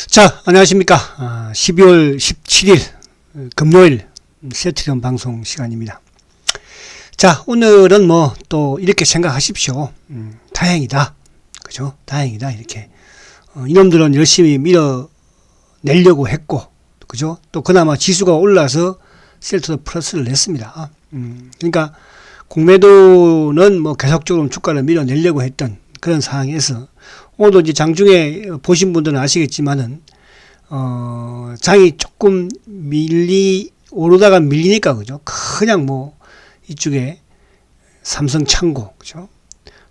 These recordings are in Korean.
자, 안녕하십니까. 12월 17일 금요일 셀트리온 방송 시간입니다. 자, 오늘은 뭐 또 이렇게 생각하십시오. 다행이다. 그죠? 다행이다. 이렇게. 이놈들은 열심히 밀어내려고 했고, 그죠? 또 그나마 지수가 올라서 셀트도 플러스를 냈습니다. 그러니까 공매도는 뭐 계속적으로 주가를 밀어내려고 했던 그런 상황에서 오늘도 이제 장중에 보신 분들은 아시겠지만은, 장이 조금 오르다가 밀리니까, 그죠? 그냥 뭐, 이쪽에 삼성 창고, 그죠?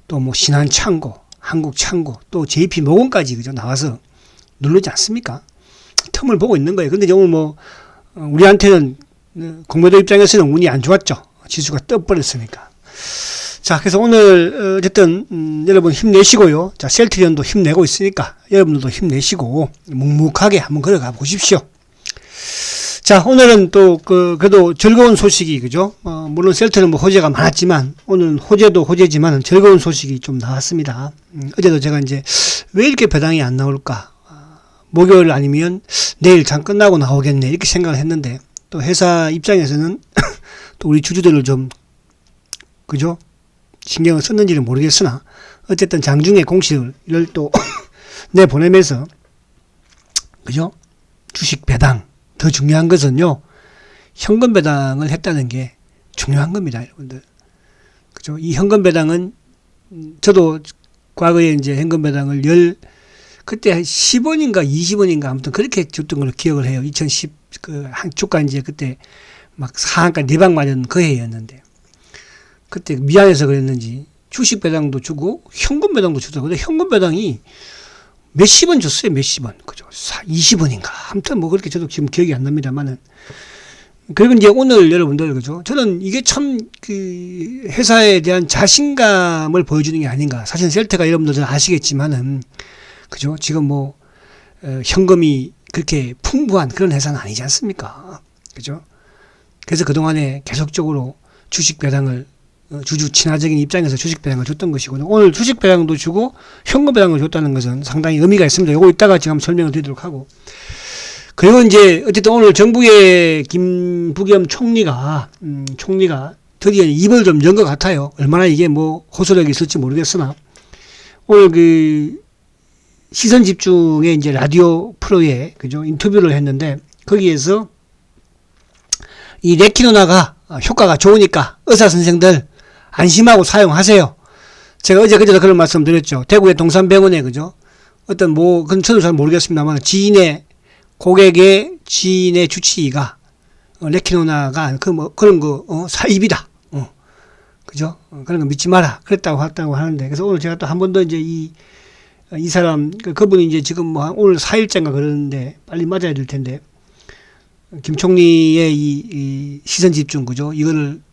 또 뭐, 신한 창고, 한국 창고, 또 JP 모건까지, 그죠? 나와서 누르지 않습니까? 틈을 보고 있는 거예요. 근데 이제 오늘 뭐, 우리한테는, 공매도 입장에서는 운이 안 좋았죠. 지수가 떠버렸으니까. 자, 그래서 오늘 어쨌든 여러분 힘내시고요. 자, 셀트리온도 힘내고 있으니까 여러분들도 힘내시고 묵묵하게 한번 걸어가 보십시오. 자, 오늘은 또 그래도 즐거운 소식이, 그죠? 물론 셀트는 뭐 호재가 많았지만 오늘은 호재도 호재지만 즐거운 소식이 좀 나왔습니다. 어제도 제가 이제 왜 이렇게 배당이 안 나올까? 목요일 아니면 내일 장 끝나고 나오겠네 이렇게 생각을 했는데, 또 회사 입장에서는 또 우리 주주들을 좀, 그죠? 신경을 썼는지는 모르겠으나 어쨌든 장중에 공시를 또 내보내면서, 그죠? 주식 배당, 더 중요한 것은요, 현금 배당을 했다는 게 중요한 겁니다, 여러분들. 그죠? 이 현금 배당은 저도 과거에 이제 현금 배당을 그때 10원인가 20원인가 아무튼 그렇게 줬던 걸로 기억을 해요. 2010 한 주가 이제 그때 막 상한가 4방 맞은 그 해였는데, 그때 미안해서 그랬는지 주식 배당도 주고 현금 배당도 주더라고요. 근데 현금 배당이 몇십 원 줬어요. 몇십 원. 그죠? 20원인가. 아무튼 뭐 그렇게 저도 지금 기억이 안 납니다만은. 그리고 이제 오늘 여러분들, 그죠? 저는 이게 참 회사에 대한 자신감을 보여주는 게 아닌가. 사실 셀트가 여러분들 아시겠지만은, 그죠? 지금 뭐 현금이 그렇게 풍부한 그런 회사는 아니지 않습니까? 그죠? 그래서 그동안에 계속적으로 주식 배당을 주주 친화적인 입장에서 주식 배당을 줬던 것이고, 오늘 주식 배당도 주고 현금 배당을 줬다는 것은 상당히 의미가 있습니다. 요거 이따가 지금 설명을 드리도록 하고. 그리고 이제 어쨌든 오늘 정부의 김부겸 총리가 드디어 입을 좀 연 것 같아요. 얼마나 이게 뭐 호소력이 있을지 모르겠으나, 오늘 시선 집중의 이제 라디오 프로에, 그죠? 인터뷰를 했는데, 거기에서 이 레키노나가 효과가 좋으니까 의사 선생들 안심하고 사용하세요. 제가 어제 그제도 그런 말씀 드렸죠. 대구의 동산병원에, 그죠? 어떤 그건 저도 잘 모르겠습니다만, 고객의 지인의 주치의가 레키노나가 그런 거 사입이다. 그죠? 그런 거 믿지 마라. 그랬다고 하는데, 그래서 오늘 제가 또 한 번 더 이제 이 사람, 그분이 이제 지금 뭐 오늘 4일째인가 그러는데 빨리 맞아야 될 텐데, 김 총리의 이 시선 집중, 그죠? 이거를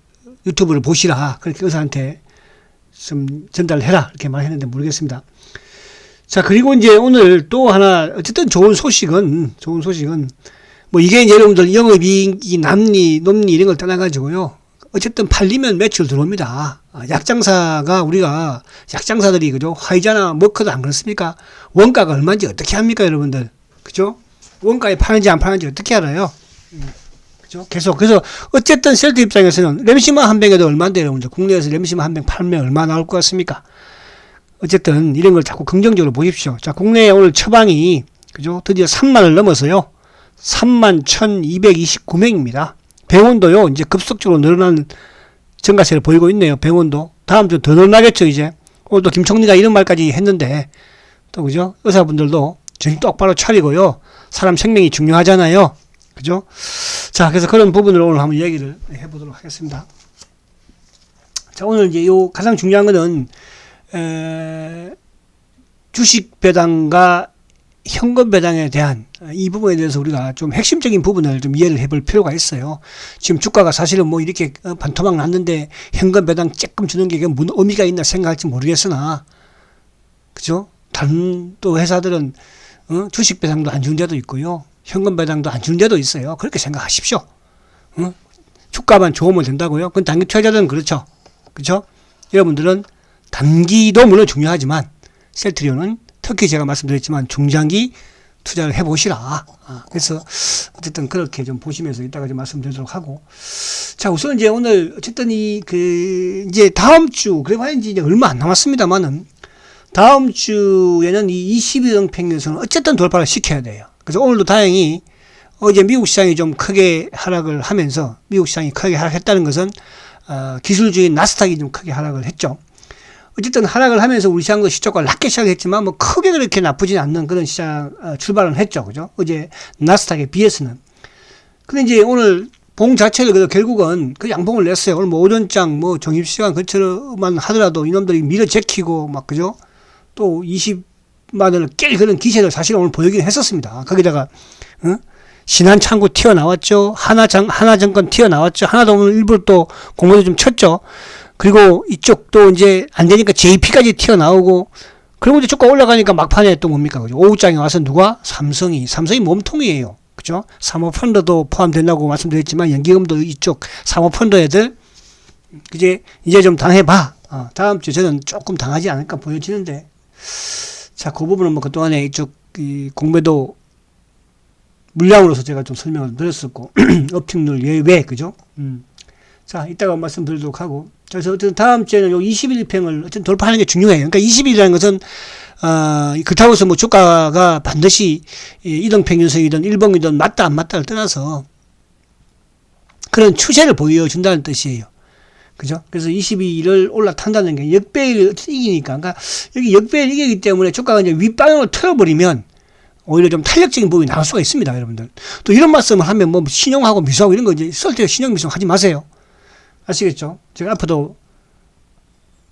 유튜브를 보시라. 그렇게 의사한테 좀 전달해라. 이렇게 말했는데 모르겠습니다. 자, 그리고 이제 오늘 또 하나, 어쨌든 좋은 소식은, 뭐 이게 여러분들 영업이익이 높니 이런 걸 떠나가지고요. 어쨌든 팔리면 매출 들어옵니다. 우리가 약장사들이, 그죠? 화이자나 머커도 안 그렇습니까? 원가가 얼마인지 어떻게 합니까, 여러분들? 그죠? 원가에 파는지 안 파는지 어떻게 알아요? 그죠? 그래서 어쨌든 셀트 입장에서는 램시마 한 병에도 얼마인데, 여러분들? 국내에서 램시마 한 병 팔면 얼마 나올 것 같습니까? 어쨌든 이런 걸 자꾸 긍정적으로 보십시오. 자, 국내에 오늘 처방이, 그죠? 드디어 3만을 넘어서요. 31,229명입니다. 병원도요, 이제 급속적으로 늘어나는 증가세를 보이고 있네요. 병원도. 다음 주 더 늘어나겠죠, 이제. 오늘도 김 총리가 이런 말까지 했는데, 또, 그죠? 의사분들도 정신 똑바로 차리고요. 사람 생명이 중요하잖아요. 그죠? 자, 그래서 그런 부분을 오늘 한번 얘기를 해보도록 하겠습니다. 자, 오늘 이제 가장 중요한 거는, 주식 배당과 현금 배당에 대한 이 부분에 대해서 우리가 좀 핵심적인 부분을 좀 이해를 해볼 필요가 있어요. 지금 주가가 사실은 뭐 이렇게 반토막 났는데 현금 배당 조금 주는 게 무슨 의미가 있나 생각할지 모르겠으나, 그죠? 다른 또 회사들은 주식 배당도 안 주는 데도 있고요. 현금 배당도 안 주는 데도 있어요. 그렇게 생각하십시오. 주가만 좋으면 된다고요? 그건 단기 투자자들은 그렇죠. 그죠? 여러분들은 단기도 물론 중요하지만 셀트리온은 특히 제가 말씀드렸지만 중장기 투자를 해보시라. 그래서 어쨌든 그렇게 좀 보시면서 이따가 좀 말씀드리도록 하고. 자, 우선 이제 오늘 어쨌든 이제 다음 주, 그래봐야 이제 얼마 안 남았습니다만은 다음 주에는 이 22등 평균선을 어쨌든 돌파를 시켜야 돼요. 그래서 오늘도 다행히 어제 미국 시장이 좀 크게 하락을 하면서 미국 시장이 크게 하락했다는 것은 기술주인 나스닥이 좀 크게 하락을 했죠. 어쨌든 하락을 하면서 우리 시장도 시초가 낮게 시작했지만 뭐 크게 그렇게 나쁘진 않는 그런 시장 출발을 했죠. 그죠? 어제 나스닥에 비해서는. 근데 이제 오늘 봉 자체를 그래도 결국은 그 양봉을 냈어요. 오늘 뭐 오전장 뭐 종입시간 근처만 하더라도 이놈들이 밀어 제키고 막 그죠? 또 20만 원을 깰 그런 기세를 사실 오늘 보이긴 했었습니다. 거기다가 신한창구 튀어나왔죠. 하나증권 튀어나왔죠. 하나도 오늘 일부러 또 공모도 좀 쳤죠. 그리고 이쪽 또 이제 안 되니까 JP까지 튀어나오고, 그리고 이제 주가 올라가니까 막판에 또 뭡니까? 그죠? 오후장에 와서 누가? 삼성이 몸통이에요. 그죠? 사모펀드도 포함된다고 말씀드렸지만, 연기금도 이쪽 사모펀드 애들, 이제 좀 당해봐. 다음 주 저는 조금 당하지 않을까 보여지는데. 자, 그 부분은 뭐 그동안에 이쪽 공매도 물량으로서 제가 좀 설명을 드렸었고, 업팅률 예외, 그죠? 자, 이따가 말씀드리도록 하고. 그래서 다음 주에는 요 21평을 어쨌든 돌파하는 게 중요해요. 그러니까 20일이라는 것은, 그렇다고 해서 뭐 주가가 반드시 이등평균선이든 일봉이든 맞다 안 맞다를 떠나서 그런 추세를 보여준다는 뜻이에요. 그죠? 그래서 22일을 올라탄다는 게 역배를 이기니까. 그러니까 여기 역배를 이기기 때문에 주가가 이제 윗방향으로 틀어버리면 오히려 좀 탄력적인 부분이 나올 수가 있습니다, 여러분들. 또 이런 말씀을 하면 뭐 신용하고 미수하고 이런 거 이제 쓸 때 신용 미수 하지 마세요. 아시겠죠? 제가 앞에도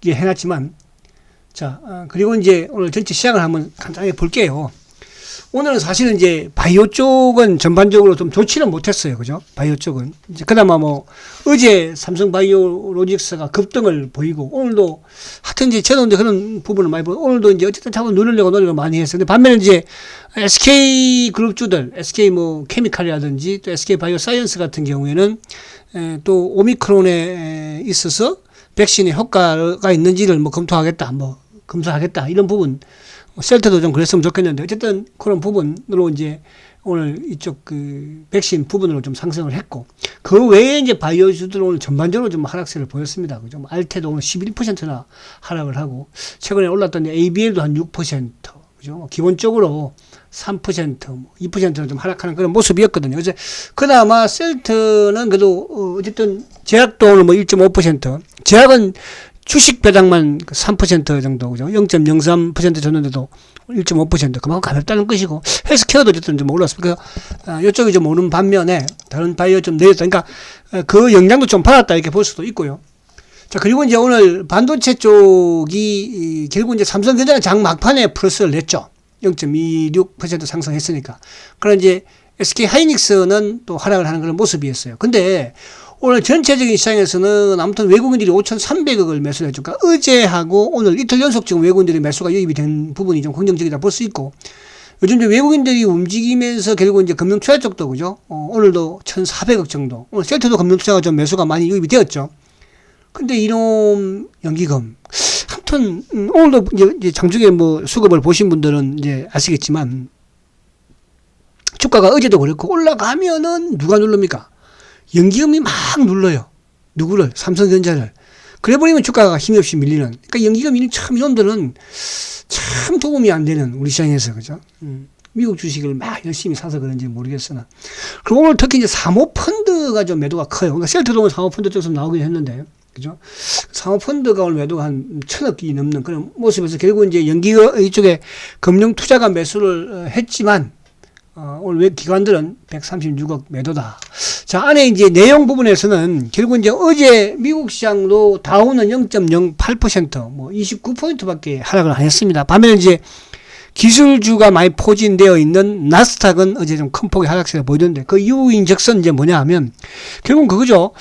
이게 해놨지만. 자, 그리고 이제 오늘 전체 시장을 한번 간단하게 볼게요. 오늘은 사실은 이제 바이오 쪽은 전반적으로 좀 좋지는 못했어요. 그죠? 바이오 쪽은. 이제 그나마 뭐, 어제 삼성 바이오로직스가 급등을 보이고, 오늘도, 하여튼 이제 저는 이제 그런 부분을 많이 보고, 오늘도 이제 어쨌든 자꾸 누르려고 노력을 많이 했어요. 근데 반면에 이제 SK 그룹주들, SK 뭐 케미칼이라든지 또 SK 바이오 사이언스 같은 경우에는 또 오미크론에 있어서 백신의 효과가 있는지를 뭐 검사하겠다. 이런 부분. 셀트도 좀 그랬으면 좋겠는데, 어쨌든 그런 부분으로 이제 오늘 이쪽 백신 부분으로 좀 상승을 했고, 그 외에 이제 바이오주들은 오늘 전반적으로 좀 하락세를 보였습니다. 그죠? 알테도 오늘 11%나 하락을 하고, 최근에 올랐던 ABL도 한 6%, 그죠? 기본적으로 3%, 2%는 좀 하락하는 그런 모습이었거든요. 그래서 그나마 셀트는 그래도 어쨌든 제약도 오늘 뭐 1.5%, 제약은 주식 배당만 3% 정도, 그죠? 0.03% 줬는데도 1.5% 그만큼 가볍다는 것이고, 헬스케어도 어쨌든 좀 올랐습니다. 이쪽이 좀 오른 반면에 다른 바이오 좀 내렸다. 그러니까 그 영향도 좀 받았다 이렇게 볼 수도 있고요. 자, 그리고 이제 오늘 반도체 쪽이 결국 이제 삼성전자는 장 막판에 플러스를 냈죠. 0.26% 상승했으니까. 그러나 이제 SK 하이닉스는 또 하락을 하는 그런 모습이었어요. 근데 오늘 전체적인 시장에서는 아무튼 외국인들이 5,300억을 매수를 했죠. 그러니까 어제하고 오늘 이틀 연속 지금 외국인들이 매수가 유입이 된 부분이 좀 긍정적이다 볼 수 있고, 요즘 이제 외국인들이 움직이면서 결국 이제 금융투자 쪽도 그죠? 오늘도 1,400억 정도. 오늘 셀트도 금융투자가 좀 매수가 많이 유입이 되었죠. 근데 이놈 연기금. 아무튼 오늘도 이제 장중에 뭐 수급을 보신 분들은 이제 아시겠지만, 주가가 어제도 그렇고 올라가면은 누가 누릅니까? 연기금이 막 눌러요. 누구를? 삼성전자를. 그래버리면 주가가 힘없이 밀리는. 그러니까 연기금이 참 이놈들은 참 도움이 안 되는 우리 시장에서, 그죠? 미국 주식을 막 열심히 사서 그런지 모르겠으나. 그리고 오늘 특히 이제 사모펀드가 좀 매도가 커요. 그러니까 셀트도 오늘 사모펀드 쪽에서 나오긴 했는데, 그죠? 사모펀드가 오늘 매도가 한 1,000억이 넘는 그런 모습에서 결국 이제 이쪽에 금융투자가 매수를 했지만, 오늘 기관들은 136억 매도다. 자, 안에 이제 내용 부분에서는 결국 이제 어제 미국 시장도 다우는 0.08%, 뭐 29포인트밖에 하락을 안 했습니다. 반면에 이제 기술주가 많이 포진되어 있는 나스닥은 어제 좀 큰 폭의 하락세를 보이던데, 그 이유인 적선 이제 뭐냐 하면, 결국은 그거죠.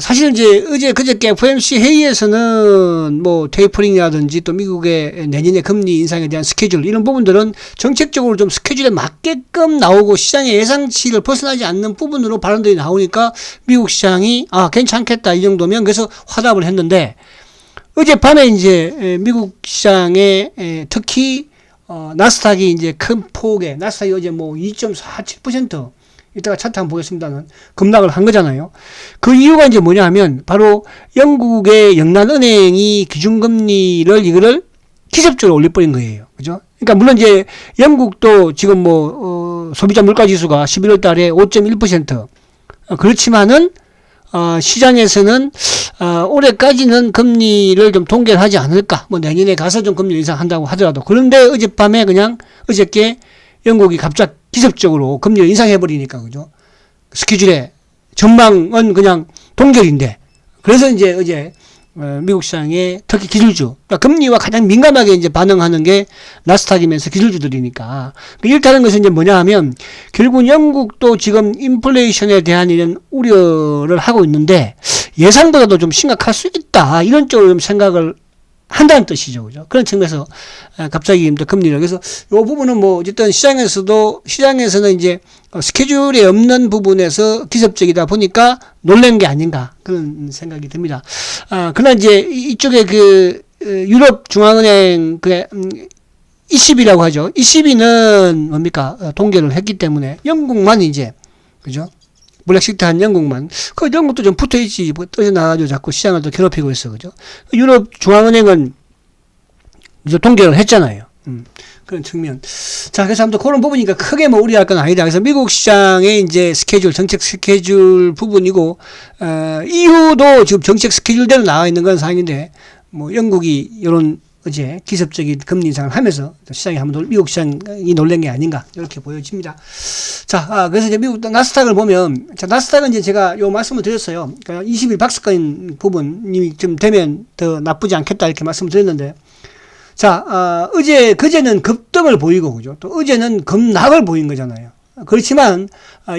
사실 이제 어제 그저께 FOMC 회의에서는 뭐 테이퍼링이라든지 또 미국의 내년의 금리 인상에 대한 스케줄, 이런 부분들은 정책적으로 좀 스케줄에 맞게끔 나오고 시장의 예상치를 벗어나지 않는 부분으로 발언들이 나오니까 미국 시장이 괜찮겠다 이 정도면, 그래서 화답을 했는데, 어젯밤에 이제 미국 시장에 특히 나스닥이 이제 큰 폭에, 나스닥이 어제 뭐 2.47% 이따가 차트 한번 보겠습니다는 급락을 한 거잖아요. 그 이유가 이제 뭐냐 하면 바로 영국의 영란은행이 기준금리를 이거를 기습적으로 올려버린 거예요. 그죠? 그러니까 물론 이제 영국도 지금 뭐 소비자 물가 지수가 11월 달에 5.1%. 그렇지만은 시장에서는 올해까지는 금리를 좀 동결 하지 않을까. 뭐 내년에 가서 좀 금리 인상한다고 하더라도. 그런데 어젯밤에 그냥 어저께 영국이 갑자기 기습적으로 금리를 인상해버리니까, 그죠? 스케줄에 전망은 그냥 동결인데. 그래서 이제 어제 미국 시장의 특히 기술주, 그러니까 금리와 가장 민감하게 이제 반응하는 게 나스닥이면서 기술주들이니까. 이렇다는 것은 이제 뭐냐 하면 결국 영국도 지금 인플레이션에 대한 이런 우려를 하고 있는데 예상보다도 좀 심각할 수 있다. 이런 쪽으로 좀 생각을 한다는 뜻이죠. 그죠? 그런 측면에서 갑자기 금리를. 그래서 이 부분은 뭐 어쨌든 시장에서는 이제 스케줄에 없는 부분에서 기습적이다 보니까 놀란 게 아닌가 그런 생각이 듭니다. 그러나 이제 이쪽에 그 유럽 중앙은행 그 ECB라고 하죠. ECB는 뭡니까? 동결을 했기 때문에 영국만 이제 그죠? 블랙시트한 영국만. 그 영국도 좀 붙어있지. 떠져나가지고 자꾸 시장을 또 괴롭히고 있어. 그죠? 유럽 중앙은행은 이제 동결을 했잖아요. 그런 측면. 자, 그래서 아무튼 그런 부분이니까 크게 뭐 우려할 건 아니다. 그래서 미국 시장의 이제 스케줄, 정책 스케줄 부분이고, 이유도 지금 정책 스케줄대로 나와 있는 건 사항인데, 뭐 영국이 이런 어제 기습적인 금리 인상을 하면서 시장이 한번 미국 시장이 놀란 게 아닌가 이렇게 보여집니다. 자, 그래서 이제 미국 나스닥을 보면, 자, 나스닥은 이제 제가 요 말씀을 드렸어요. 그러니까 20일 박스권 부분이 좀 되면 더 나쁘지 않겠다 이렇게 말씀을 드렸는데, 자, 그제는 급등을 보이고, 그죠? 또 어제는 급락을 보인 거잖아요. 그렇지만,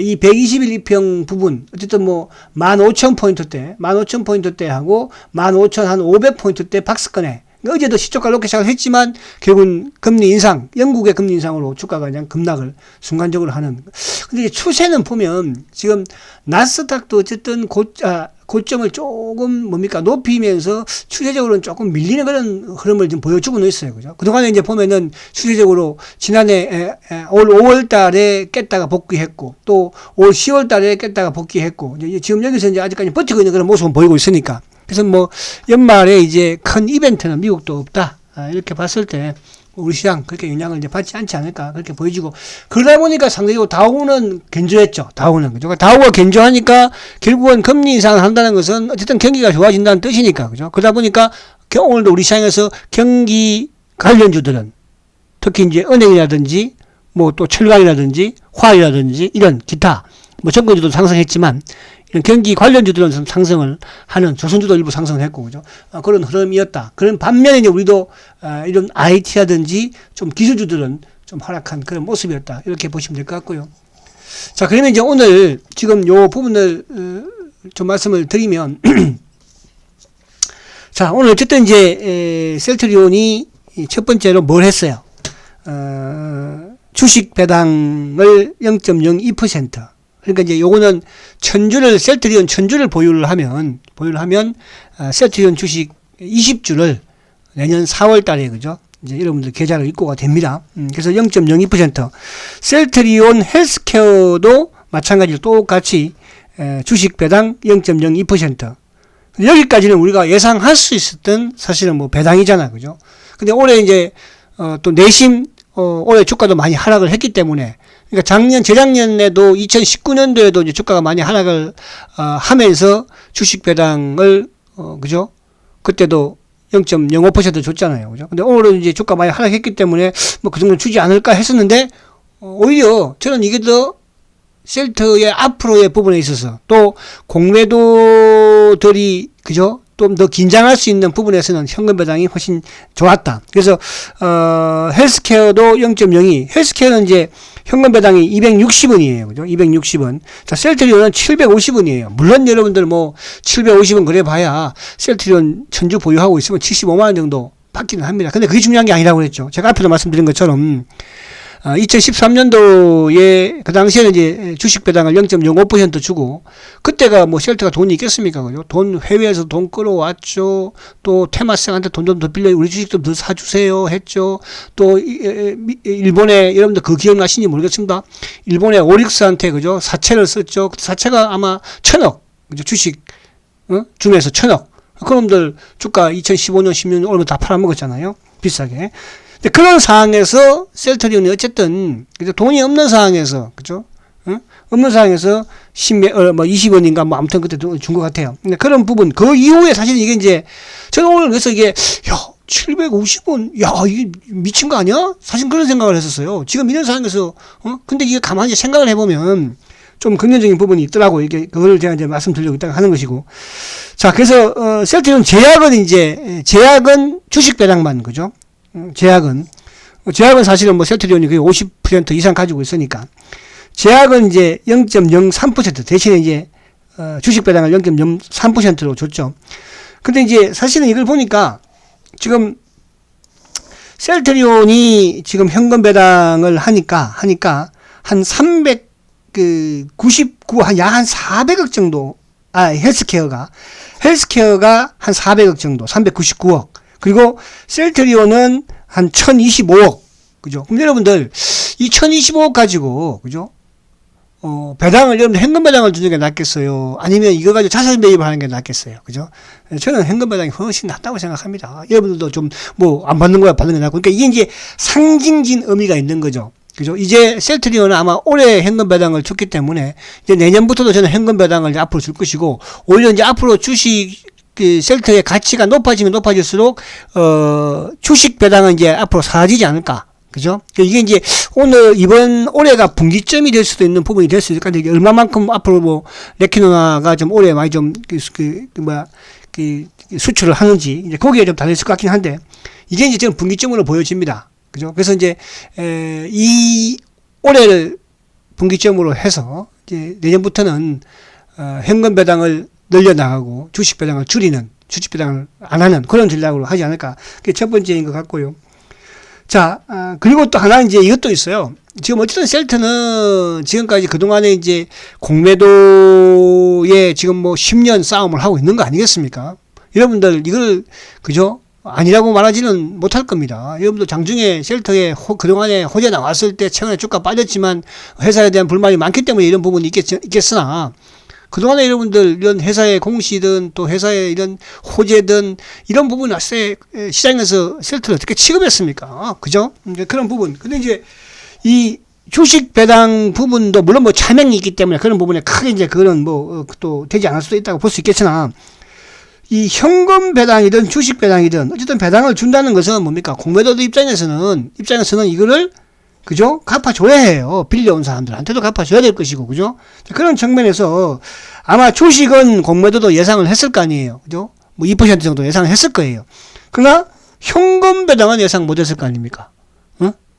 이 120일 이평 부분, 어쨌든 뭐, 15,000포인트대하고 15,500포인트대 박스권에, 어제도 시초가 높게 시작을 했지만 결국은 금리 인상, 영국의 금리 인상으로 주가가 그냥 급락을 순간적으로 하는. 근데 추세는 보면 지금 나스닥도 어쨌든 고점을 조금 뭡니까 높이면서 추세적으로는 조금 밀리는 그런 흐름을 좀 보여주고는 있어요. 그죠? 그동안에 이제 보면은 추세적으로 지난해 올 5월 달에 깼다가 복귀했고 또 올 10월 달에 깼다가 복귀했고 지금 여기서 이제 아직까지 버티고 있는 그런 모습은 보이고 있으니까. 그래서 뭐 연말에 이제 큰 이벤트는 미국도 없다. 이렇게 봤을 때 우리 시장 그렇게 영향을 이제 받지 않지 않을까 그렇게 보여지고 그러다 보니까 상대적으로 다우는 견조했죠. 다우는 그죠. 다우가 견조하니까 결국은 금리 인상을 한다는 것은 어쨌든 경기가 좋아진다는 뜻이니까 그죠. 그러다 보니까 오늘도 우리 시장에서 경기 관련주들은 특히 이제 은행이라든지 뭐 또 철강이라든지 화학이라든지 이런 기타 뭐 정권주도 상승했지만 이런 경기 관련주들은 상승을 하는 조선주도 일부 상승을 했고, 그죠? 그런 흐름이었다. 그런 반면에 이제 우리도, 이런 IT라든지 좀 기술주들은 좀 하락한 그런 모습이었다. 이렇게 보시면 될 것 같고요. 자, 그러면 이제 오늘 지금 요 부분을, 좀 말씀을 드리면, 자, 오늘 어쨌든 이제, 셀트리온이 첫 번째로 뭘 했어요? 주식 배당을 0.02%. 그러니까 이제 요거는 셀트리온 1000주를 보유를 하면 셀트리온 주식 20주를 내년 4월 달에 그죠? 이제 여러분들 계좌로 입고가 됩니다. 그래서 0.02%. 셀트리온 헬스케어도 마찬가지로 똑같이 주식 배당 0.02%. 여기까지는 우리가 예상할 수 있었던 사실은 뭐 배당이잖아. 그죠? 근데 올해 이제 또 내심 올해 주가도 많이 하락을 했기 때문에 그러니까 재작년에도 2019년도에도 이제 주가가 많이 하락을 하면서 주식 배당을 그죠? 그때도 0.05% 줬잖아요. 그죠? 근데 오늘은 이제 주가 많이 하락했기 때문에 뭐 그 정도 주지 않을까 했었는데 오히려 저는 이게 더 셀트의 앞으로의 부분에 있어서 또 공매도들이 그죠? 좀 더 긴장할 수 있는 부분에서는 현금 배당이 훨씬 좋았다. 그래서 헬스케어도 0.02. 헬스케어는 이제 현금 배당이 260원이에요. 그죠? 260원. 자, 셀트리온은 750원이에요. 물론 여러분들 뭐 750원 그래 봐야 셀트리온 1000주 보유하고 있으면 75만 원 정도 받기는 합니다. 근데 그게 중요한 게 아니라고 그랬죠. 제가 앞에도 말씀드린 것처럼 2013년도에 그 당시에는 이제 주식 배당을 0.05% 주고, 그때가 뭐 셀트가 돈이 있겠습니까? 그죠? 돈 해외에서 돈 끌어왔죠. 또 테마스한테 돈 좀 더 빌려 우리 주식 좀 더 사주세요 했죠. 또 일본에 여러분들 그 기억나시는지 모르겠습니다. 일본의 오릭스한테 그죠? 사채를 썼죠. 사채가 아마 1,000억 그죠? 주식 중에서 1,000억. 그놈들 주가 2015년 16년 오르면 다 팔아먹었잖아요. 비싸게. 근데 그런 상황에서 셀트리온이 어쨌든 돈이 없는 상황에서 그죠? 없는 상황에서 20원인가 뭐 아무튼 그때 준 것 같아요. 근데 그런 부분 그 이후에 사실 이게 이제 저는 오늘 그래서 이게 야 750원 야 이게 미친 거 아니야? 사실 그런 생각을 했었어요. 지금 이런 상황에서 근데 이게 가만히 생각을 해보면 좀 긍정적인 부분이 있더라고. 이게 그걸 제가 이제 말씀드리려고 있다가 하는 것이고. 자, 그래서 셀트리온 제약은 주식 배당만 그죠? 제약은 사실은 뭐 셀트리온이 거의 50% 이상 가지고 있으니까 제약은 이제 0.03% 대신에 이제 주식 배당을 0.03%로 줬죠. 근데 이제 사실은 이걸 보니까 지금 셀트리온이 지금 현금 배당을 하니까 한 399, 한 400억 정도, 헬스케어가 한 400억 정도, 399억. 그리고 셀트리온은 한 1025억. 그죠? 그럼 여러분들, 이 1025억 가지고, 그죠? 배당을, 여러분들 현금 배당을 주는 게 낫겠어요? 아니면 이거 가지고 자산 매입을 하는 게 낫겠어요? 그죠? 저는 현금 배당이 훨씬 낫다고 생각합니다. 여러분들도 좀, 안 받는 거야, 받는 게 낫고. 그러니까 이게 이제 상징적인 의미가 있는 거죠. 그죠? 이제 셀트리온은 아마 올해 현금 배당을 줬기 때문에 이제 내년부터도 저는 현금 배당을 이제 앞으로 줄 것이고, 오히려 이제 앞으로 주식, 셀트의 가치가 높아지면 높아질수록, 주식 배당은 이제 앞으로 사라지지 않을까. 그죠? 이게 이제 이번 올해가 분기점이 될 수도 있는 부분이 될 수 있을까? 이게 얼마만큼 앞으로 뭐, 레키노나가 좀 올해 많이 좀, 수출을 하는지, 이제 거기에 좀 달려있을 것 같긴 한데, 이게 이제 지금 분기점으로 보여집니다. 그죠? 그래서 이제, 이 올해를 분기점으로 해서, 이제 내년부터는, 현금 배당을 늘려나가고, 주식 배당을 줄이는, 주식 배당을 안 하는 그런 전략으로 하지 않을까. 그게 첫 번째인 것 같고요. 자, 그리고 또 하나 이제 이것도 있어요. 지금 어쨌든 셀트는 지금까지 그동안에 이제 공매도에 지금 뭐 10년 싸움을 하고 있는 거 아니겠습니까? 여러분들 이걸, 그죠? 아니라고 말하지는 못할 겁니다. 여러분들 장중에 셀트에 그동안에 호재 나왔을 때 최근에 주가 빠졌지만 회사에 대한 불만이 많기 때문에 이런 부분이 있겠으나 그동안에 여러분들 이런 회사의 공시든 또 회사의 이런 호재든 이런 부분 시장에서 셀트를 어떻게 취급했습니까? 그죠? 이제 그런 부분. 근데 이제 이 주식 배당 부분도 물론 뭐 차명이 있기 때문에 그런 부분에 크게 이제 그런 또 되지 않을 수도 있다고 볼 수 있겠으나 이 현금 배당이든 주식 배당이든 어쨌든 배당을 준다는 것은 뭡니까? 공매도들 입장에서는 이거를 그죠? 갚아줘야 해요. 빌려온 사람들한테도 갚아줘야 될 것이고, 그죠? 그런 측면에서 아마 주식은 공매도도 예상을 했을 거 아니에요. 그죠? 뭐 2% 정도 예상을 했을 거예요. 그러나 현금 배당은 예상 못 했을 거 아닙니까?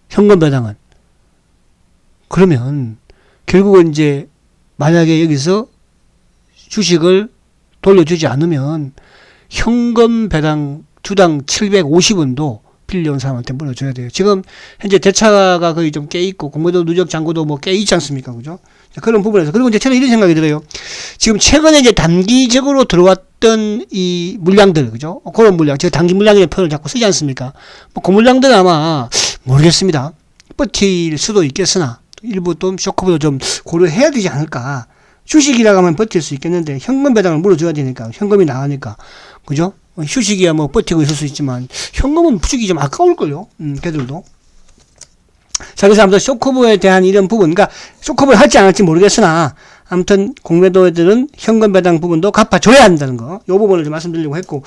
현금 배당은. 그러면 결국은 이제 만약에 여기서 주식을 돌려주지 않으면 현금 배당 주당 750원도 빌려온 사람한테 물어줘야 돼요. 지금 현재 대차가 거의 좀 깨있고 공매도 누적 잔고도 뭐 깨있지 않습니까? 그죠? 그런 부분에서. 그리고 이제 저는 이런 생각이 들어요. 지금 최근에 이제 단기적으로 들어왔던 이 물량들, 그죠? 그런 물량. 제가 단기 물량이라는 표현을 자꾸 쓰지 않습니까? 그 물량들은 아마 모르겠습니다. 버틸 수도 있겠으나 일부 또 쇼크보도 좀 고려해야 되지 않을까. 주식이라고 하면 버틸 수 있겠는데 현금 배당을 물어줘야 되니까 현금이 나가니까 그죠? 휴식이야 뭐 버티고 있을 수 있지만 현금은 주식이 좀 아까울걸요. 걔들도. 자, 그래서 아무튼 쇼커브에 대한 이런 부분, 그러니까 쇼커브를 할지 안 할지 모르겠으나 아무튼 공매도 애들은 현금 배당 부분도 갚아줘야 한다는 거. 요 부분을 좀 말씀드리려고 했고.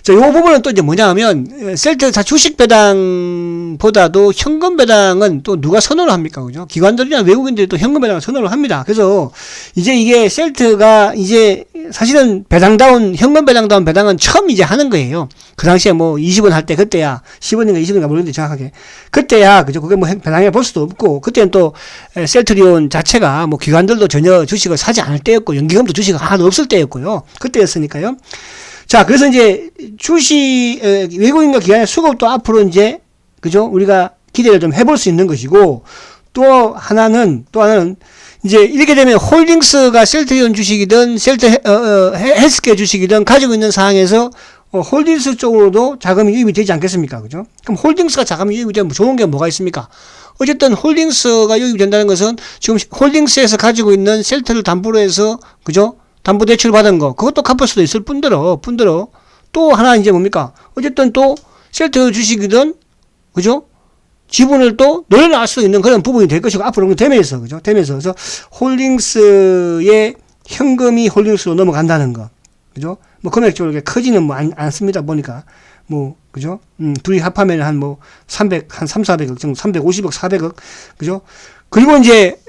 자, 요 부분은 또 이제 뭐냐 하면, 셀트 다 주식 배당보다도 현금 배당은 또 누가 선호를 합니까? 그죠? 기관들이나 외국인들이 또 현금 배당을 선호를 합니다. 그래서 이제 이게 셀트가 이제 사실은 현금 배당다운 배당은 처음 이제 하는 거예요. 그 당시에 뭐 20원 할 때 그때야, 10원인가 20원인가 모르겠는데 정확하게. 그때야, 그죠? 그게 뭐 배당해 볼 수도 없고, 그때는 또 셀트리온 자체가 뭐 기관들도 전혀 주식을 사지 않을 때였고, 연기금도 주식이 하나도 없을 때였고요. 그때였으니까요. 자, 그래서 이제 외국인과 기관의 수급도 앞으로 이제, 그죠? 우리가 기대를 좀 해볼 수 있는 것이고, 또 하나는 이제 이렇게 되면 홀딩스가 셀트리온 주식이든 헬스케어 주식이든 가지고 있는 상황에서 홀딩스 쪽으로도 자금이 유입이 되지 않겠습니까? 그죠? 그럼 홀딩스가 자금이 유입이 되면 좋은 게 뭐가 있습니까? 어쨌든 홀딩스가 유입이 된다는 것은 지금 홀딩스에서 가지고 있는 셀트를 담보로 해서, 그죠? 담보 대출 받은 거, 그것도 갚을 수도 있을 뿐더러 또 하나 이제 뭡니까? 어쨌든 또 셀트 주식이든, 그죠? 지분을 또 늘려날 수 있는 그런 부분이 될 것이고, 앞으로 되면서, 그죠? 그래서 홀딩스의 현금이 홀딩스로 넘어간다는 거, 그죠? 뭐 금액적으로 크지는 뭐 않습니다. 보니까. 뭐, 그죠? 둘이 합하면 한 300~400억 정도, 350억, 400억, 그죠? 그리고 이제,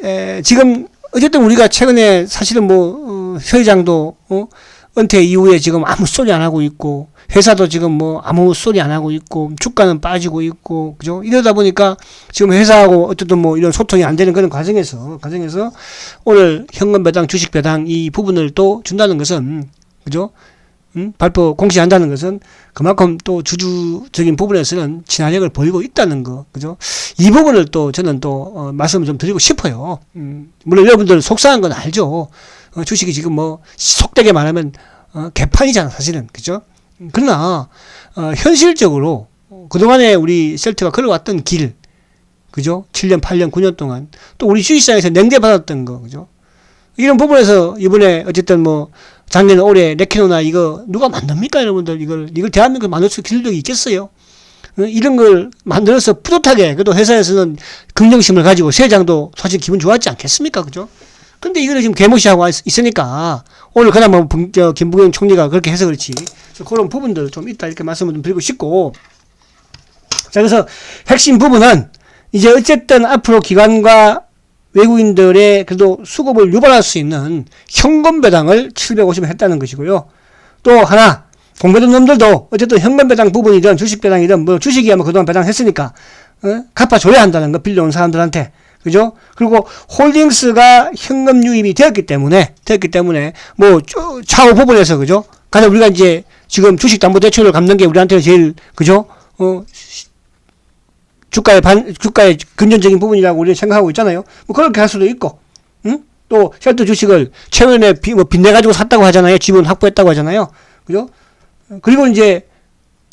지금, 어쨌든 우리가 최근에 사실은 서 회장도, 은퇴 이후에 지금 아무 소리 안 하고 있고, 회사도 지금 아무 소리 안 하고 있고, 주가는 빠지고 있고, 그죠? 이러다 보니까 지금 회사하고 어쨌든 이런 소통이 안 되는 그런 과정에서 오늘 현금 배당, 주식 배당 이 부분을 또 준다는 것은, 그죠? 발표 공시한다는 것은 그만큼 또 주주적인 부분에서는 친화력을 보이고 있다는 거, 그죠? 이 부분을 또 저는 또 말씀을 좀 드리고 싶어요. 물론 여러분들 속상한 건 알죠. 주식이 지금 속되게 말하면 개판이잖아, 사실은, 그죠? 그러나 현실적으로 그동안에 우리 셀트가 걸어왔던 길, 그죠? 7년, 8년, 9년 동안 또 우리 주식시장에서 냉대받았던 거, 그죠? 이런 부분에서 이번에 어쨌든 작년 올해 레키노나 이거 누가 만듭니까, 여러분들? 이걸 대한민국에 만들 수 있는 길도 있겠어요? 이런 걸 만들어서 뿌듯하게, 그래도 회사에서는 긍정심을 가지고 세장도 사실 기분 좋았지 않겠습니까? 그죠? 근데 이거를 지금 개무시하고 있으니까 오늘 그나마 김부겸 총리가 그렇게 해서 그렇지. 그래서 그런 부분들 좀 있다 이렇게 말씀을 좀 드리고 싶고. 자, 그래서 핵심 부분은 이제 어쨌든 앞으로 기관과 외국인들의 그래도 수급을 유발할 수 있는 현금 배당을 750원 했다는 것이고요. 또 하나, 공매도 놈들도 어쨌든 현금 배당 부분이든 주식 배당이든 주식이야 그동안 배당했으니까 갚아줘야 한다는 거, 빌려온 사람들한테. 그죠? 그리고 홀딩스가 현금 유입이 되었기 때문에 차후 부분에서, 그죠? 가장 우리가 이제 지금 주식담보대출을 갚는 게 우리한테는 제일, 그죠? 주가의 금전적인 부분이라고 우리는 생각하고 있잖아요. 그렇게 할 수도 있고, 또 셀트 주식을 최근에 빚내가지고 샀다고 하잖아요. 지분 확보했다고 하잖아요. 그죠? 그리고 이제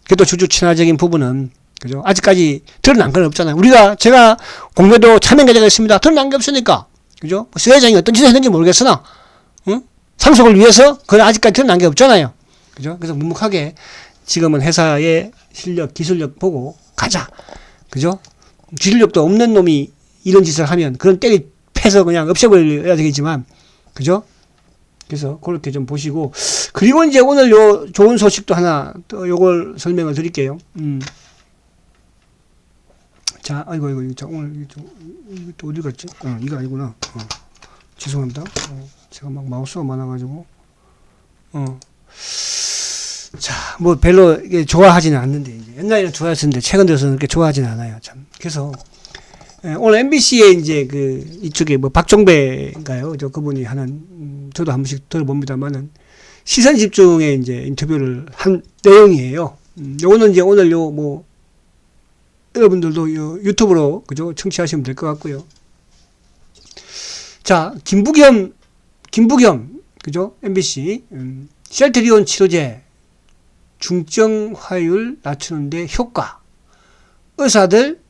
그래도 주주 친화적인 부분은, 그죠? 아직까지 드러난 건 없잖아요. 제가 공매도 참여 계좌가 있습니다. 드러난 게 없으니까. 그죠? 수혜장이 어떤 짓을 했는지 모르겠으나, 상속을 위해서 그건 아직까지 드러난 게 없잖아요. 그죠? 그래서 묵묵하게 지금은 회사의 실력, 기술력 보고 가자. 그죠? 기술력도 없는 놈이 이런 짓을 하면 그런 때리 패서 그냥 없애버려야 되겠지만, 그죠? 그래서 그렇게 좀 보시고, 그리고 이제 오늘 좋은 소식도 하나 또 요걸 설명을 드릴게요. 자, 아이고, 오늘 이거 또 어디 갔지? 이거 아니구나. 죄송합니다. 제가 마우스가 많아가지고. 자, 별로 좋아하지는 않는데, 이제 옛날에는 좋아했었는데, 최근 들어서는 그렇게 좋아하지는 않아요. 참. 그래서, 오늘 MBC에 이제 이쪽에 박종배인가요? 그분이 하는, 저도 한 번씩 들어봅니다만은, 시선 집중에 이제 인터뷰를 한 내용이에요. 요거는 이제 오늘 여러분들도 유튜브로, 그죠? 청취하시면 될 것 같고요. 자, 김부겸, 그죠? MBC, 셀트리온 치료제, 중증화율 낮추는데 효과. 의사들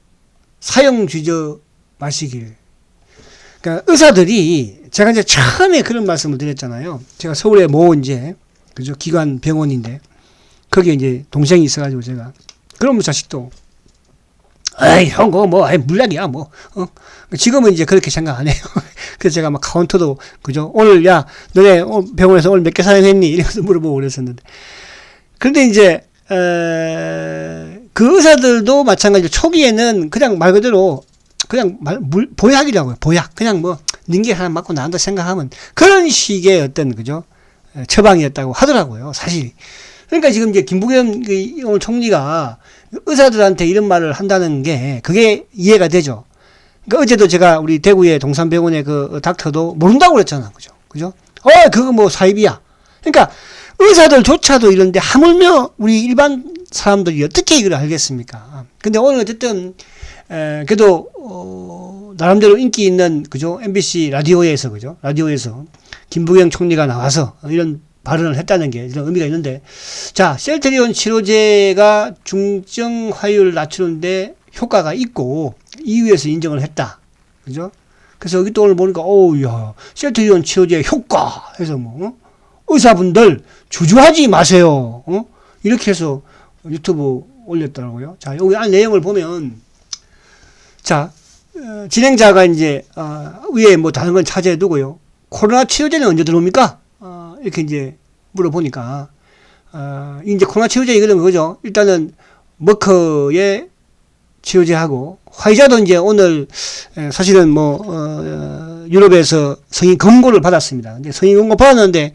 사용 주저 마시길. 그러니까 의사들이 제가 이제 처음에 그런 말씀을 드렸잖아요. 제가 서울에 이제 그죠? 기관 병원인데 거기에 이제 동생이 있어가지고 제가 그럼 자식도 에이 형 그거 물약이야 지금은 이제 그렇게 생각 안 해요. 그래서 제가 카운터도 그죠? 오늘 너네 병원에서 오늘 몇 개 사용했니? 이러면서 물어보고 그랬었는데. 그런데 이제 그 의사들도 마찬가지로 초기에는 그냥 말 그대로 그냥 보약이라고요. 보약. 그냥 닌게 하나 맞고 나온다 생각하면 그런 식의 어떤 그죠? 처방이었다고 하더라고요. 사실. 그러니까 지금 이제 김부겸 오늘 총리가 의사들한테 이런 말을 한다는 게 그게 이해가 되죠. 그러니까 어제도 제가 우리 대구의 동산병원의 그 닥터도 모른다고 그랬잖아. 그죠? 그거 사입이야. 그러니까 의사들조차도 이런데 하물며 우리 일반 사람들이 어떻게 이걸 알겠습니까? 근데 오늘 어쨌든 그래도 나름대로 인기 있는, 그죠? MBC 라디오에서, 그죠? 라디오에서 김부겸 총리가 나와서 이런 발언을 했다는 게 이런 의미가 있는데, 자, 셀트리온 치료제가 중증 화율을 낮추는데 효과가 있고 EU에서 인정을 했다. 그죠? 그래서 여기 또 오늘 보니까, 어우, 야, 셀트리온 치료제 효과 해서 뭐, 의사분들 주저하지 마세요. 이렇게 해서 유튜브 올렸더라고요. 자, 여기 안 내용을 보면, 자, 진행자가 이제, 위에 뭐 다른 건 차지해 두고요. 코로나 치료제는 언제 들어옵니까? 이렇게 이제 물어보니까, 이제 코로나 치료제 이거는 그거죠. 일단은, 머크의 치료제하고, 화이자도 이제 오늘, 사실은 뭐, 유럽에서 승인 권고를 받았습니다. 근데 승인 권고 받았는데,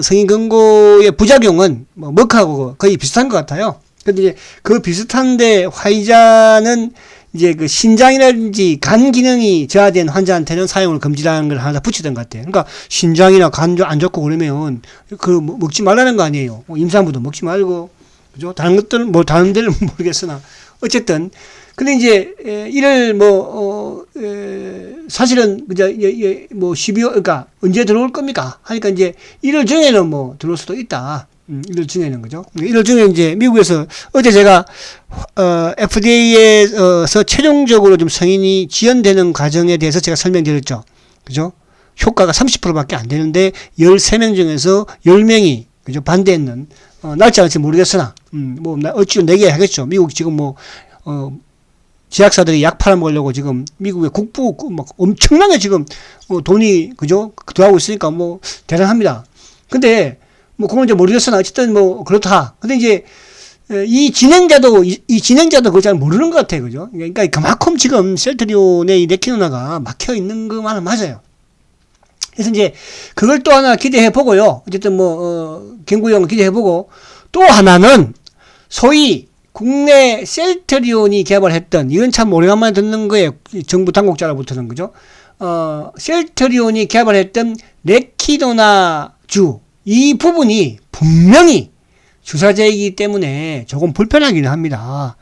승인 권고의 부작용은 뭐, 머크하고 거의 비슷한 것 같아요. 근데 이제 그 비슷한데, 화이자는 이제 그 신장이라든지 간 기능이 저하된 환자한테는 사용을 금지라는 걸 하나 붙이던 것 같아요. 그러니까 신장이나 간 안 좋고 그러면 먹지 말라는 거 아니에요. 임산부도 먹지 말고, 그죠? 다른 것들은 뭐 다른 데는 모르겠으나 어쨌든 근데 이제 이를 사실은 이제 뭐 12월 그러니까 언제 들어올 겁니까? 하니까 이제 1월 중에는 뭐 들어올 수도 있다. 1월 중에는 그죠? 1월 중에 이제 미국에서 어제 제가 FDA에서 최종적으로 좀 승인이 지연되는 과정에 대해서 제가 설명드렸죠. 그죠? 효과가 30%밖에 안 되는데 13명 중에서 10명이 그죠? 반대했는 날짜 할지 모르겠으나 뭐 어찌로 내게 하겠죠. 미국 지금 뭐 제약사들이 약 팔아먹으려고 지금 미국의 국부 막 엄청나게 지금 돈이 그죠? 들어가고 있으니까 뭐 대단합니다. 근데 뭐 그건 이제 모르겠으나 어쨌든 뭐 그렇다. 근데 이제 이 진행자도 그걸 잘 모르는 것 같아요. 그죠? 그러니까 그만큼 지금 셀트리온의 이 레키노나가 막혀 있는 것만은 맞아요. 그래서 이제 그걸 또 하나 기대해 보고요. 어쨌든 뭐 경구형 기대해 보고 또 하나는 소위 국내 셀트리온이 개발했던 이건 참 오래간만에 듣는 거예요. 정부 당국자로부터는 그죠? 셀트리온이 개발했던 레키노나주 이 부분이 분명히 주사제이기 때문에 조금 불편하기는 합니다.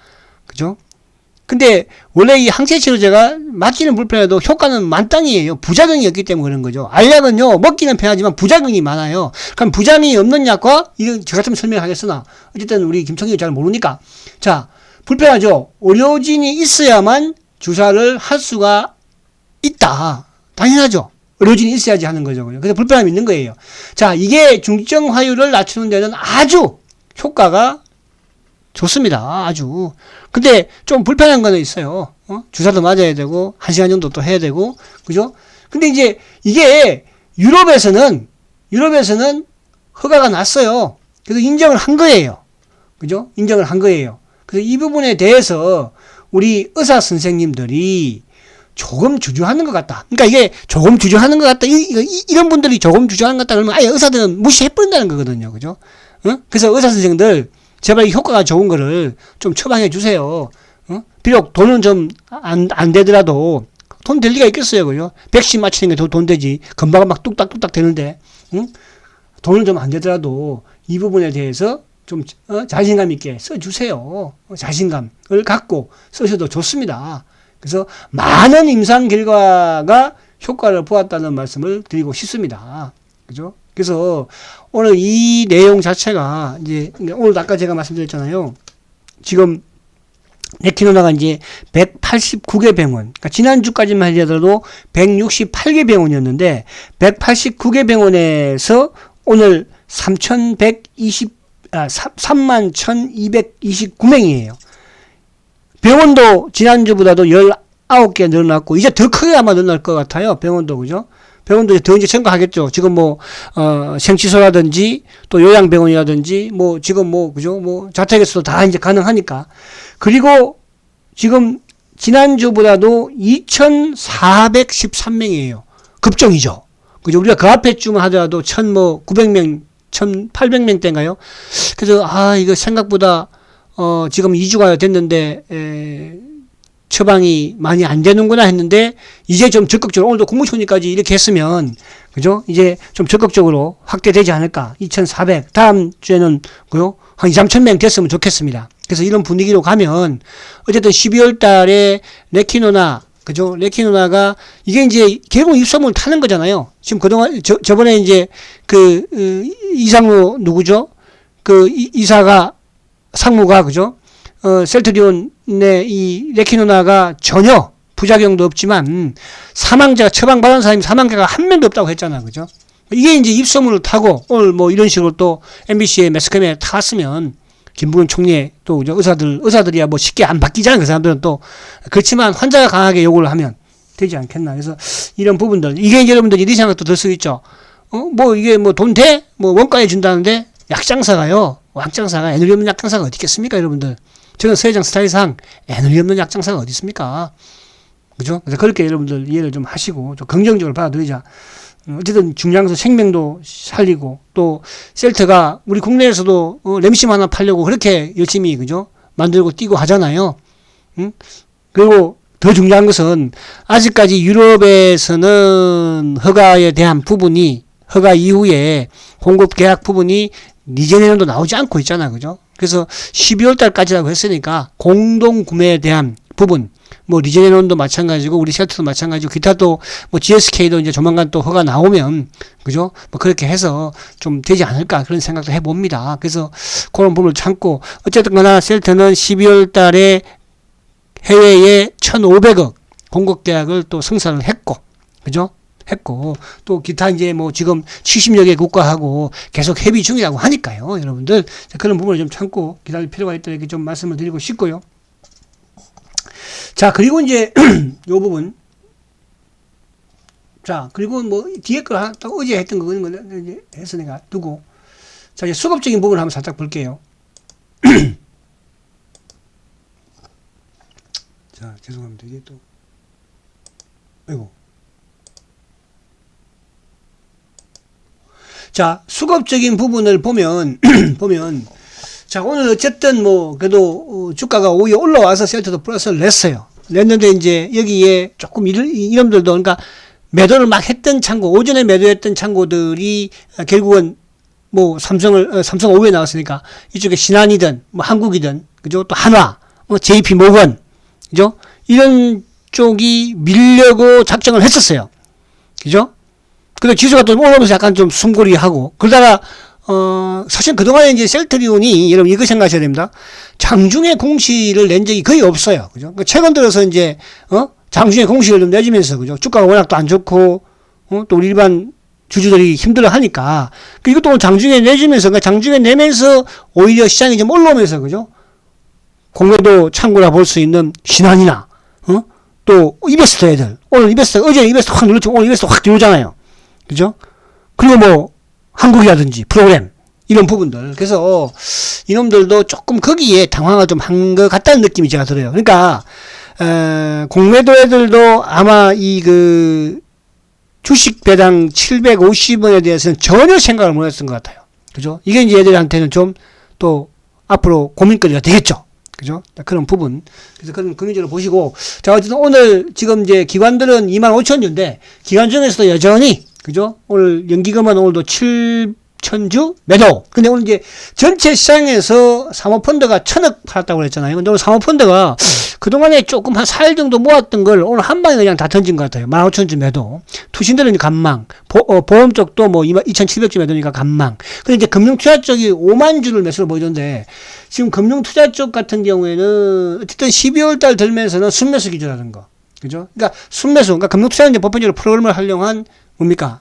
그죠? 근데 원래 이 항체치료제가 맞기는 불편해도 효과는 만땅이에요. 부작용이 없기 때문에 그런 거죠. 알약은요, 먹기는 편하지만 부작용이 많아요. 그럼 부작용이 없는 약과, 이건 저 같으면 설명하겠으나, 어쨌든 우리 김청규가 잘 모르니까. 자, 불편하죠? 의료진이 있어야만 주사를 할 수가 있다. 당연하죠. 의료진이 있어야지 하는 거죠. 그래서 불편함이 있는 거예요. 자, 이게 중증 화율을 낮추는 데는 아주 효과가 좋습니다. 아주. 근데 좀 불편한 거는 있어요. 주사도 맞아야 되고, 1시간 정도 또 해야 되고, 그죠? 근데 이제 이게 유럽에서는 허가가 났어요. 그래서 인정을 한 거예요. 그죠? 인정을 한 거예요. 그래서 이 부분에 대해서 우리 의사 선생님들이 조금 주저하는 것 같다. 그러니까 이게 조금 주저하는 것 같다. 이런 분들이 조금 주저하는 것 같다. 그러면 아예 의사들은 무시해버린다는 거거든요. 그죠? 그래서 의사 선생님들 제발 이 효과가 좋은 거를 좀 처방해 주세요. 비록 돈은 좀 안 되더라도 돈 될 리가 있겠어요. 그죠? 백신 맞추는 게 돈 되지. 금방 막 뚝딱뚝딱 되는데, 돈은 좀 안 되더라도 이 부분에 대해서 좀 자신감 있게 써주세요. 자신감을 갖고 쓰셔도 좋습니다. 그래서 많은 임상 결과가 효과를 보았다는 말씀을 드리고 싶습니다. 그죠? 그래서 오늘 이 내용 자체가 이제 오늘 아까 제가 말씀드렸잖아요. 지금 레키노나가 이제 189개 병원, 그러니까 지난주까지만 하더라도 168개 병원이었는데 189개 병원에서 오늘 31,229명이에요. 병원도 지난주보다도 19개 늘어났고, 이제 더 크게 아마 늘어날 것 같아요. 병원도, 그죠? 병원도 더 이제 증가하겠죠. 지금 뭐, 생치소라든지, 또 요양병원이라든지, 뭐, 지금 뭐, 그죠? 뭐, 자택에서도 다 이제 가능하니까. 그리고 지금 지난주보다도 2,413명이에요. 급증이죠. 그죠? 우리가 그 앞에 주만 하더라도 1,900명, 1,800명대인가요? 그래서, 이거 생각보다 지금 2주가 됐는데, 처방이 많이 안 되는구나 했는데, 이제 좀 적극적으로, 오늘도 국무총리까지 이렇게 했으면, 그죠? 이제 좀 적극적으로 확대되지 않을까. 2,400. 다음 주에는, 그요? 한 2, 3천 명 됐으면 좋겠습니다. 그래서 이런 분위기로 가면, 어쨌든 12월 달에 레키노나, 그죠? 레키노나가 이게 이제 결국 입소문을 타는 거잖아요. 지금 그동안 저번에 이제 이상로 누구죠? 이사가 상무가 그죠? 셀트리온의 이 레키노나가 전혀 부작용도 없지만 처방받은 사람이 사망자가 한 명도 없다고 했잖아. 그죠? 이게 이제 입소문을 타고 오늘 뭐 이런 식으로 또 MBC의 매스컴에 탔으면 김부겸 총리의 또 의사들이야 뭐 쉽게 안 바뀌잖아요. 그 사람들은 또. 그렇지만 환자가 강하게 요구를 하면 되지 않겠나. 그래서 이런 부분들. 이게 이제 여러분들 이 생각도 들 수 있죠. 뭐 이게 뭐 돈 돼? 뭐 원가에 준다는데 약장사가요. 약장사가 애누리 없는 약장사가 어디 있겠습니까, 여러분들? 저는 서회장 스타일상 애누리 없는 약장사가 어디 있습니까? 그죠? 그래서 그렇게 여러분들 이해를 좀 하시고 좀 긍정적으로 받아들이자. 어쨌든 중요한 것은 생명도 살리고 또 셀트가 우리 국내에서도 램심 하나 팔려고 그렇게 열심히 그죠? 만들고 뛰고 하잖아요. 그리고 더 중요한 것은 아직까지 유럽에서는 허가에 대한 부분이 허가 이후에 공급 계약 부분이 리제네론도 나오지 않고 있잖아. 그죠? 그래서 12월 달까지라고 했으니까 공동 구매에 대한 부분 뭐 리제네론도 마찬가지고 우리 셀트도 마찬가지고 기타 또 뭐 GSK도 이제 조만간 또 허가 나오면 그죠? 뭐 그렇게 해서 좀 되지 않을까 그런 생각도 해봅니다. 그래서 그런 부분을 참고 어쨌든 거나 셀트는 12월 달에 해외에 1,500억 공급 계약을 또 성사를 했고 그죠? 했고 또 기타 이제 뭐 지금 70여 개 국가하고 계속 협의 중이라고 하니까요. 여러분들 그런 부분을 좀 참고 기다릴 필요가 있다 이렇게 좀 말씀을 드리고 싶고요. 자, 그리고 이제, 요 부분. 자, 그리고 뭐, 뒤에 거 하나, 또 어제 했던 거, 그런 거 이제 해서 내가 두고. 자, 이제 수급적인 부분을 한번 살짝 볼게요. 자, 죄송합니다. 이게 또, 아이고. 자, 수급적인 부분을 보면, 자, 오늘 어쨌든 뭐, 그래도, 주가가 오히려 올라와서 셀트도 플러스를 냈어요. 냈는데, 이제, 여기에 조금 이놈들도, 그러니까, 매도를 막 했던 창고, 오전에 매도했던 창고들이, 결국은, 뭐, 삼성 5에 나왔으니까, 이쪽에 신한이든, 뭐, 한국이든, 그죠? 또 한화, JP 모건, 그죠? 이런 쪽이 밀려고 작정을 했었어요. 그죠? 근데 지수가 또 올라오면서 약간 좀 숨고리하고, 그러다가, 사실 그동안에 이제 셀트리온이, 여러분 이거 생각하셔야 됩니다. 장중에 공시를 낸 적이 거의 없어요. 그죠? 최근 들어서 이제, 장중에 공시를 좀 내주면서, 그죠? 주가가 워낙 또 안 좋고, 또 우리 일반 주주들이 힘들어 하니까, 이것도 장중에 내주면서, 그러니까 장중에 내면서 오히려 시장이 좀 올라오면서, 그죠? 공매도 창구라 볼 수 있는 신한이나, 또 이베스터 애들. 오늘 어제 이베스터 확 눌렀죠. 오늘 이베스터 확 들어오잖아요. 그죠? 그리고 뭐, 한국이라든지 프로그램 이런 부분들 그래서 이놈들도 조금 거기에 당황을 좀 한 것 같다는 느낌이 제가 들어요. 그러니까 공매도 애들도 아마 주식 배당 750원에 대해서는 전혀 생각을 못 했던 것 같아요. 그죠? 이게 이제 애들한테는 좀 또 앞으로 고민거리가 되겠죠. 그죠? 그런 부분. 그래서 그런 긍정적으로 보시고 자 어쨌든 오늘 지금 이제 기관들은 25,000주인데 기관 중에서도 여전히 그죠? 오늘 연기금은 오늘도 7,000주 매도. 근데 오늘 이제 전체 시장에서 사모펀드가 1,000억 팔았다고 그랬잖아요. 근데 오늘 사모펀드가 그동안에 조금 한 4일 정도 모았던 걸 오늘 한 방에 그냥 다 던진 것 같아요. 15,000주 매도. 투신들은 이제 간망. 보험 쪽도 뭐 2,700주 매도니까 간망. 근데 이제 금융투자 쪽이 5만 주를 매수를 보이던데 지금 금융투자 쪽 같은 경우에는 어쨌든 12월 달 들면서는 순매수 기준하는 거. 그죠? 그러니까 순매수. 그러니까 금융투자는 이제 보편적으로 프로그램을 활용한 뭡니까?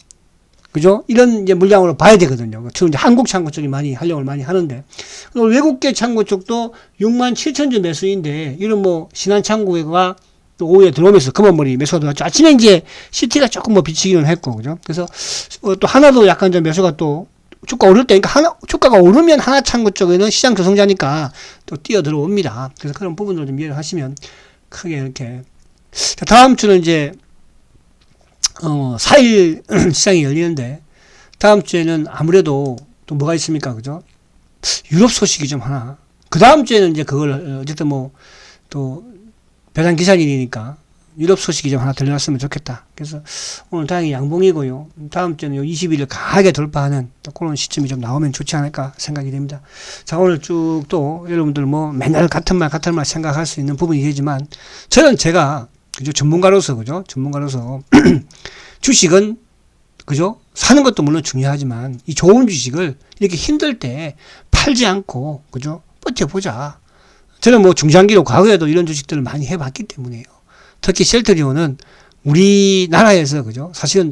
그죠? 이런 이제 물량으로 봐야 되거든요. 지금 이제 한국 창고 쪽이 활용을 많이 하는데. 외국계 창고 쪽도 67,000주 매수인데, 이런 뭐, 신한 창고가 또 오후에 들어오면서 금원머리 매수가 들어왔죠. 아침에 이제 시티가 조금 뭐 비치기는 했고, 그죠? 그래서 또 하나도 약간 좀 매수가 또 주가 오를 때, 그러니까 주가가 오르면 하나 창고 쪽에는 시장 조성자니까 또 뛰어 들어옵니다. 그래서 그런 부분을 좀 이해를 하시면 크게 이렇게. 자, 다음 주는 이제 4일 시장이 열리는데 다음 주에는 아무래도 또 뭐가 있습니까? 그죠? 유럽 소식이 좀 하나. 그 다음 주에는 이제 그걸 어쨌든 뭐 또 배당 기사일이니까 유럽 소식이 좀 하나 들려왔으면 좋겠다. 그래서 오늘 다행히 양봉이고요. 다음 주에는 요 20일을 강하게 돌파하는 또 그런 시점이 좀 나오면 좋지 않을까 생각이 됩니다. 자, 오늘 쭉 또 여러분들 뭐 맨날 같은 말 생각할 수 있는 부분이 되지만 저는 제가 그죠? 전문가로서, 그죠? 전문가로서. 주식은, 그죠? 사는 것도 물론 중요하지만, 이 좋은 주식을 이렇게 힘들 때 팔지 않고, 그죠? 버텨보자. 저는 뭐 중장기로 과거에도 이런 주식들을 많이 해봤기 때문에요. 특히 셀트리온은 우리나라에서, 그죠? 사실은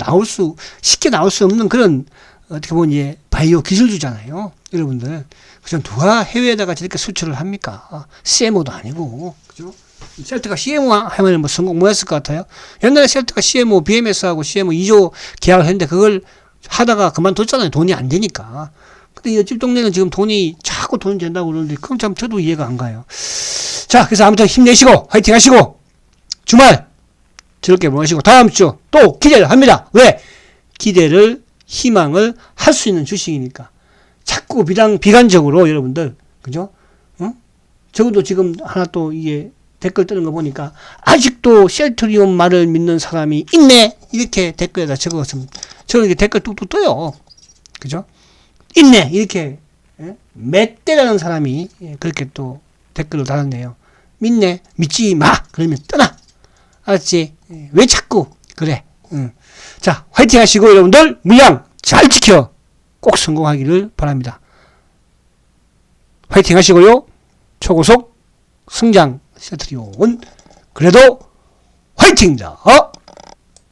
쉽게 나올 수 없는 그런, 어떻게 보면 이제 바이오 기술주잖아요. 여러분들. 그죠? 누가 해외에다가 저렇게 수출을 합니까? CMO도 아니고, 그죠? 셀트가 CMO 하면 뭐 성공 뭐 했을 것 같아요? 옛날에 셀트가 CMO, BMS하고 CMO 2조 계약을 했는데 그걸 하다가 그만뒀잖아요. 돈이 안 되니까. 근데 옆집 동네는 지금 자꾸 돈이 된다고 그러는데 그럼 참 저도 이해가 안 가요. 자, 그래서 아무튼 힘내시고, 화이팅 하시고, 주말 즐겁게 보내시고, 다음 주 또 기대를 합니다. 왜? 기대를, 희망을 할 수 있는 주식이니까. 자꾸 비관적으로 여러분들, 그죠? 적어도 지금 하나 또 이게 댓글 뜨는 거 보니까 아직도 셀트리온 말을 믿는 사람이 있네 이렇게 댓글에다 적었으면 저는 이렇게 댓글 뚝뚝 떠요. 그죠? 있네 이렇게 맷대라는 사람이 그렇게 또 댓글을 달았네요. 믿지 마 그러면 떠나. 알았지? 왜 자꾸 그래? 자, 화이팅 하시고 여러분들 물량 잘 지켜 꼭 성공하기를 바랍니다. 화이팅 하시고요. 초고속 성장 셀트리온 그래도 화이팅입니다.